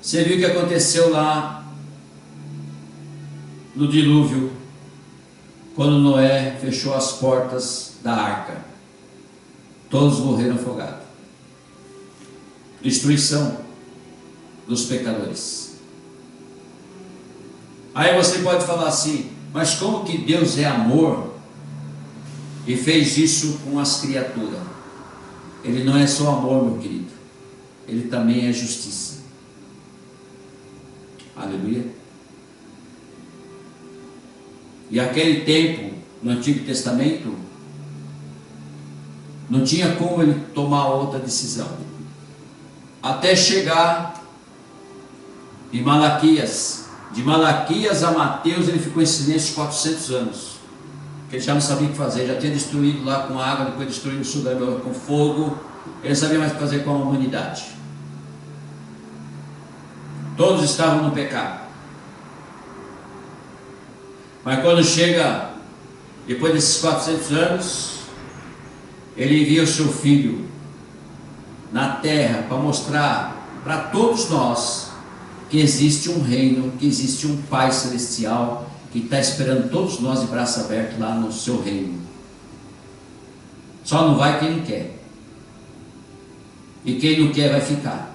Você viu o que aconteceu lá no dilúvio, quando Noé fechou as portas da arca? Todos morreram afogados. Destruição dos pecadores. Aí você pode falar assim: mas como que Deus é amor e fez isso com as criaturas? Ele não é só amor, meu querido, Ele também é justiça. Aleluia. E aquele tempo, no Antigo Testamento, não tinha como ele tomar outra decisão, até chegar em Malaquias. De Malaquias a Mateus ele ficou em silêncio 400 anos, porque ele já não sabia o que fazer, já tinha destruído lá com água, depois destruiu o Sodoma com fogo, ele não sabia mais o que fazer com a humanidade. Todos estavam no pecado. Mas quando chega, depois desses 400 anos, ele envia o seu Filho na terra para mostrar para todos nós que existe um reino, que existe um Pai Celestial que está esperando todos nós de braço aberto lá no seu reino. Só não vai quem não quer, e quem não quer vai ficar.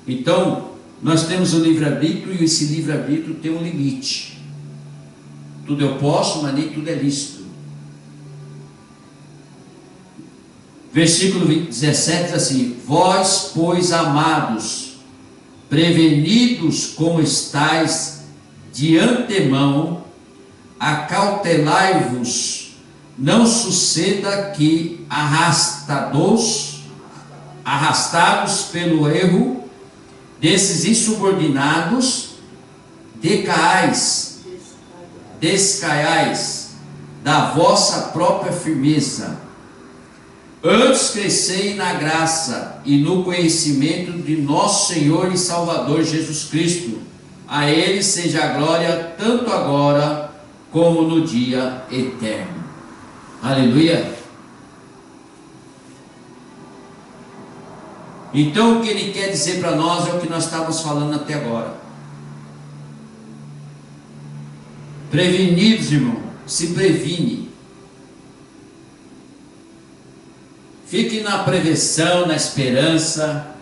Então Nós temos o livre-arbítrio e esse livre-arbítrio tem um limite. Tudo eu posso, mas nem tudo é lícito. Versículo 17 diz assim: vós, pois, amados, prevenidos como estáis de antemão, acautelai-vos, não suceda que arrastados pelo erro desses insubordinados, descaiais da vossa própria firmeza. Antes crescei na graça e no conhecimento de nosso Senhor e Salvador Jesus Cristo. A Ele seja a glória, tanto agora como no dia eterno. Aleluia. Então o que Ele quer dizer para nós é o que nós estávamos falando até agora. Prevenidos, irmão, se previne. Fique na prevenção, na esperança,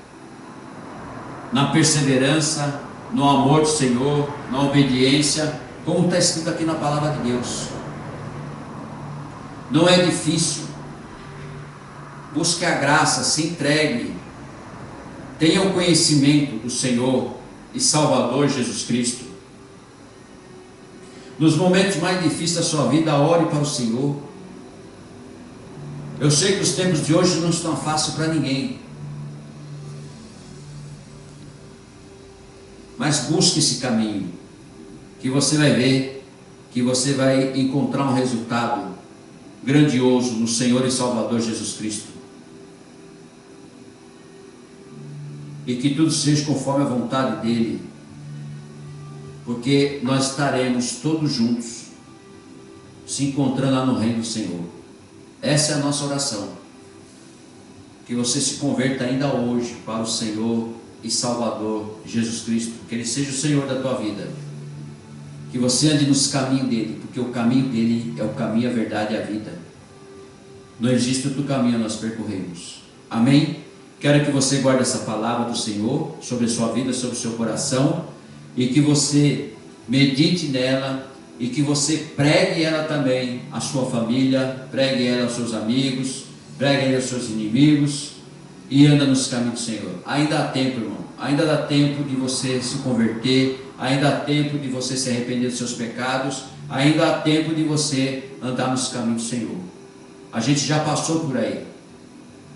na perseverança, no amor do Senhor, na obediência, como está escrito aqui na palavra de Deus. Não é difícil. Busque a graça, se entregue. Tenha o conhecimento do Senhor e Salvador Jesus Cristo. Nos momentos mais difíceis da sua vida, ore para o Senhor. Eu sei que os tempos de hoje não estão fáceis para ninguém. Mas busque esse caminho, que você vai ver, que você vai encontrar um resultado grandioso no Senhor e Salvador Jesus Cristo. E que tudo seja conforme a vontade dEle, porque nós estaremos todos juntos, se encontrando lá no reino do Senhor. Essa é a nossa oração, que você se converta ainda hoje para o Senhor e Salvador Jesus Cristo, que Ele seja o Senhor da tua vida, que você ande nos caminhos dEle, porque o caminho dEle é o caminho, a verdade e a vida. Não existe outro caminho a nós percorrermos. Amém? Quero que você guarde essa palavra do Senhor sobre a sua vida, sobre o seu coração, e que você medite nela, e que você pregue ela também à sua família, pregue ela aos seus amigos, pregue ela aos seus inimigos, e anda nos caminhos do Senhor. Ainda há tempo, irmão, ainda dá tempo de você se converter, ainda há tempo de você se arrepender dos seus pecados, ainda há tempo de você andar nos caminhos do Senhor. A gente já passou por aí,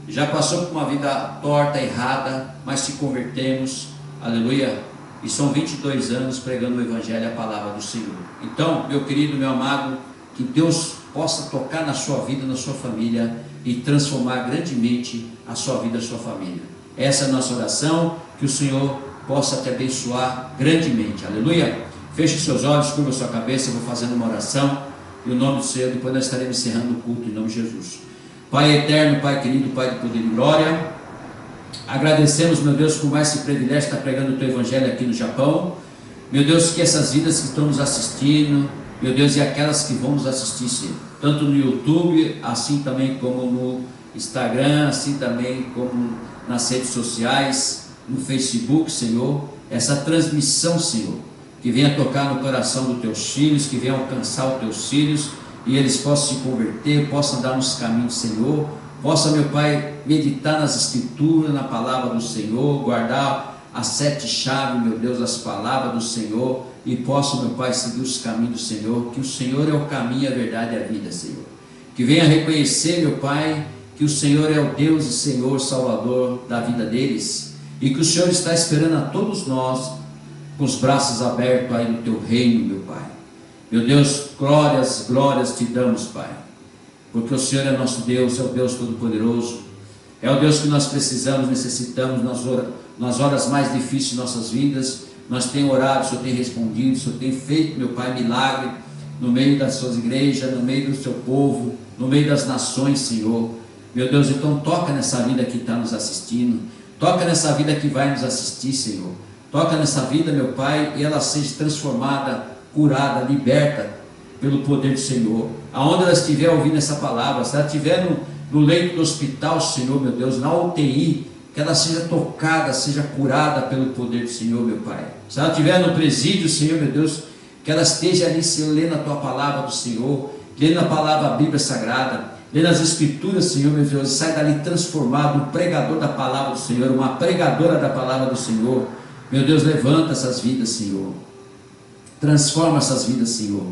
já passou por uma vida torta, errada, mas se convertemos, aleluia. E são 22 anos pregando o Evangelho e a palavra do Senhor. Então, meu querido, meu amado, que Deus possa tocar na sua vida, na sua família e transformar grandemente a sua vida, a sua família. Essa é a nossa oração, que o Senhor possa te abençoar grandemente. Aleluia. Feche seus olhos, curva sua cabeça, eu vou fazendo uma oração. Em nome do Senhor, depois nós estaremos encerrando o culto em nome de Jesus. Pai eterno, Pai querido, Pai de poder e glória, agradecemos, meu Deus, por mais esse privilégio de estar pregando o Teu Evangelho aqui no Japão. Meu Deus, que essas vidas que estão nos assistindo, meu Deus, e aquelas que vão nos assistir, Senhor, tanto no YouTube, assim também como no Instagram, assim também como nas redes sociais, no Facebook, Senhor, essa transmissão, Senhor, que venha tocar no coração dos Teus filhos, que venha alcançar os Teus filhos, e eles possam se converter, possam andar nos caminhos do Senhor, possa, meu Pai, meditar nas Escrituras, na palavra do Senhor, guardar as 7 chaves, meu Deus, as palavras do Senhor, e possa, meu Pai, seguir os caminhos do Senhor, que o Senhor é o caminho, a verdade e a vida, Senhor. Que venha reconhecer, meu Pai, que o Senhor é o Deus e Senhor Salvador da vida deles, e que o Senhor está esperando a todos nós, com os braços abertos aí no Teu reino, meu Pai. Meu Deus, glórias, glórias te damos, Pai, porque o Senhor é nosso Deus, é o Deus Todo-Poderoso, é o Deus que nós precisamos, necessitamos nas horas mais difíceis de nossas vidas. Nós temos orado, o Senhor tem respondido, o Senhor tem feito, meu Pai, milagre no meio das suas igrejas, no meio do seu povo, no meio das nações, Senhor. Meu Deus, então toca nessa vida que está nos assistindo, toca nessa vida que vai nos assistir, Senhor. Toca nessa vida, meu Pai, e ela seja transformada, curada, liberta pelo poder do Senhor. Aonde ela estiver ouvindo essa palavra, se ela estiver no leito do hospital, Senhor, meu Deus, na UTI, que ela seja tocada, seja curada pelo poder do Senhor, meu Pai. Se ela estiver no presídio, Senhor, meu Deus, que ela esteja ali, Senhor, lendo a Tua palavra do Senhor, lendo a palavra, a Bíblia Sagrada, lendo as Escrituras, Senhor, meu Deus, e sai dali transformado, um pregador da palavra do Senhor, uma pregadora da palavra do Senhor. Meu Deus, levanta essas vidas, Senhor. Transforma essas vidas, Senhor.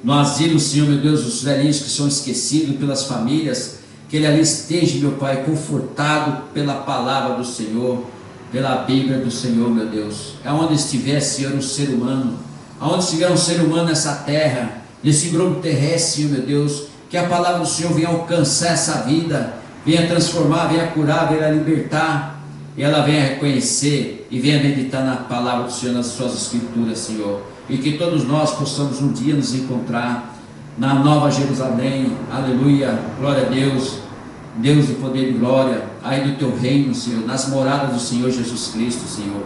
No asilo, Senhor, meu Deus, os velhinhos que são esquecidos pelas famílias, que ele ali esteja, meu Pai, confortado pela palavra do Senhor, pela Bíblia do Senhor, meu Deus. Aonde estiver, Senhor, um ser humano, aonde estiver um ser humano nessa terra, nesse globo terrestre, Senhor, meu Deus, que a palavra do Senhor venha alcançar essa vida, venha transformar, venha curar, venha libertar, e ela venha reconhecer e venha meditar na palavra do Senhor, nas suas Escrituras, Senhor. E que todos nós possamos um dia nos encontrar na Nova Jerusalém, aleluia, glória a Deus, Deus de poder e glória, aí do Teu reino, Senhor, nas moradas do Senhor Jesus Cristo, Senhor.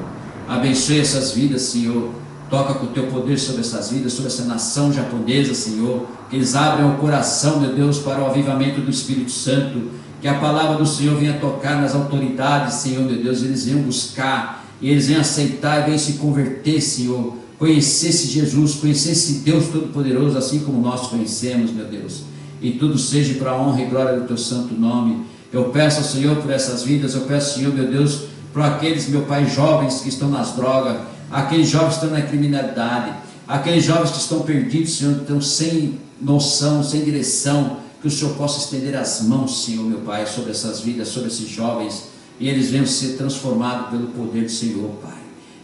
Abençoe essas vidas, Senhor, toca com o Teu poder sobre essas vidas, sobre essa nação japonesa, Senhor, que eles abram o coração, meu Deus, para o avivamento do Espírito Santo, que a palavra do Senhor venha tocar nas autoridades, Senhor, meu Deus, eles venham buscar, e eles venham aceitar, e venham se converter, Senhor, conhecer esse Jesus, conhecer esse Deus Todo-Poderoso, assim como nós conhecemos, meu Deus, e tudo seja para a honra e glória do Teu santo nome. Eu peço ao Senhor por essas vidas, eu peço, Senhor, meu Deus, por aqueles, meu Pai, jovens que estão nas drogas, aqueles jovens que estão na criminalidade, aqueles jovens que estão perdidos, Senhor, que estão sem noção, sem direção, que o Senhor possa estender as mãos, Senhor, meu Pai, sobre essas vidas, sobre esses jovens, e eles venham ser transformados pelo poder do Senhor, Pai.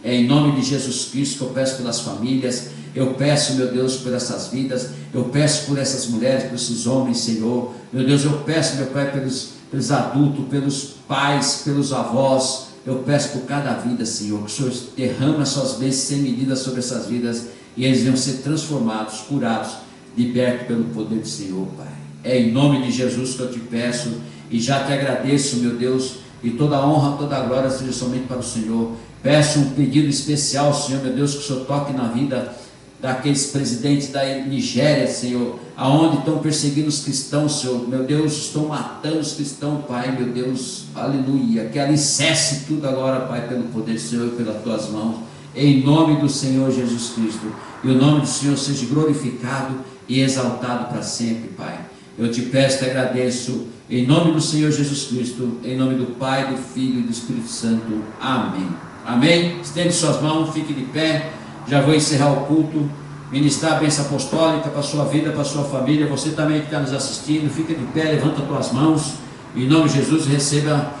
É em nome de Jesus Cristo que eu peço pelas famílias, eu peço, meu Deus, por essas vidas, eu peço por essas mulheres, por esses homens, Senhor, meu Deus, eu peço, meu Pai, pelos adultos, pelos pais, pelos avós, eu peço por cada vida, Senhor, que o Senhor derrama as suas bênçãos sem medida sobre essas vidas, e eles venham ser transformados, curados, libertos pelo poder do Senhor, Pai. É em nome de Jesus que eu te peço, e já te agradeço, meu Deus, e toda a honra, toda a glória seja somente para o Senhor. Peço um pedido especial, Senhor, meu Deus, que o Senhor toque na vida daqueles presidentes da Nigéria, Senhor, aonde estão perseguindo os cristãos, Senhor, meu Deus, estão matando os cristãos, Pai, meu Deus, aleluia, que ali cesse tudo agora, Pai, pelo poder do Senhor e pelas Tuas mãos, em nome do Senhor Jesus Cristo, e o nome do Senhor seja glorificado e exaltado para sempre, Pai. Eu te peço, te agradeço, em nome do Senhor Jesus Cristo, em nome do Pai, do Filho e do Espírito Santo. Amém. Amém. Estende suas mãos, fique de pé. Já vou encerrar o culto, ministrar a bênção apostólica para a sua vida, para a sua família. Você também que está nos assistindo, fica de pé, levanta as tuas mãos, em nome de Jesus, receba,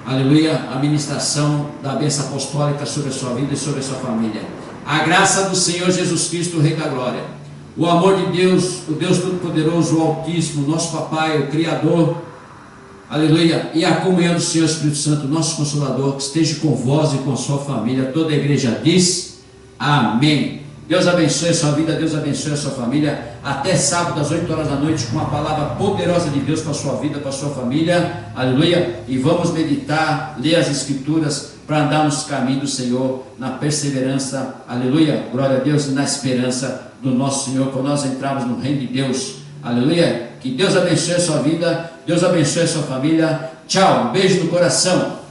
aleluia, a ministração da bênção apostólica sobre a sua vida e sobre a sua família. A graça do Senhor Jesus Cristo, o Rei da Glória, o amor de Deus, o Deus Todo-Poderoso, o Altíssimo, nosso Papai, o Criador, aleluia, e a comunhão do Senhor Espírito Santo, nosso Consolador, que esteja com vós e com a sua família. Toda a igreja diz amém. Deus abençoe a sua vida, Deus abençoe a sua família. Até sábado às 8 horas da noite, com uma palavra poderosa de Deus para a sua vida, para a sua família, aleluia. E vamos meditar, ler as Escrituras para andar nos caminhos do Senhor, na perseverança, aleluia, glória a Deus, e na esperança do nosso Senhor, quando nós entrarmos no reino de Deus, aleluia. Que Deus abençoe a sua vida, Deus abençoe a sua família. Tchau, um beijo no coração.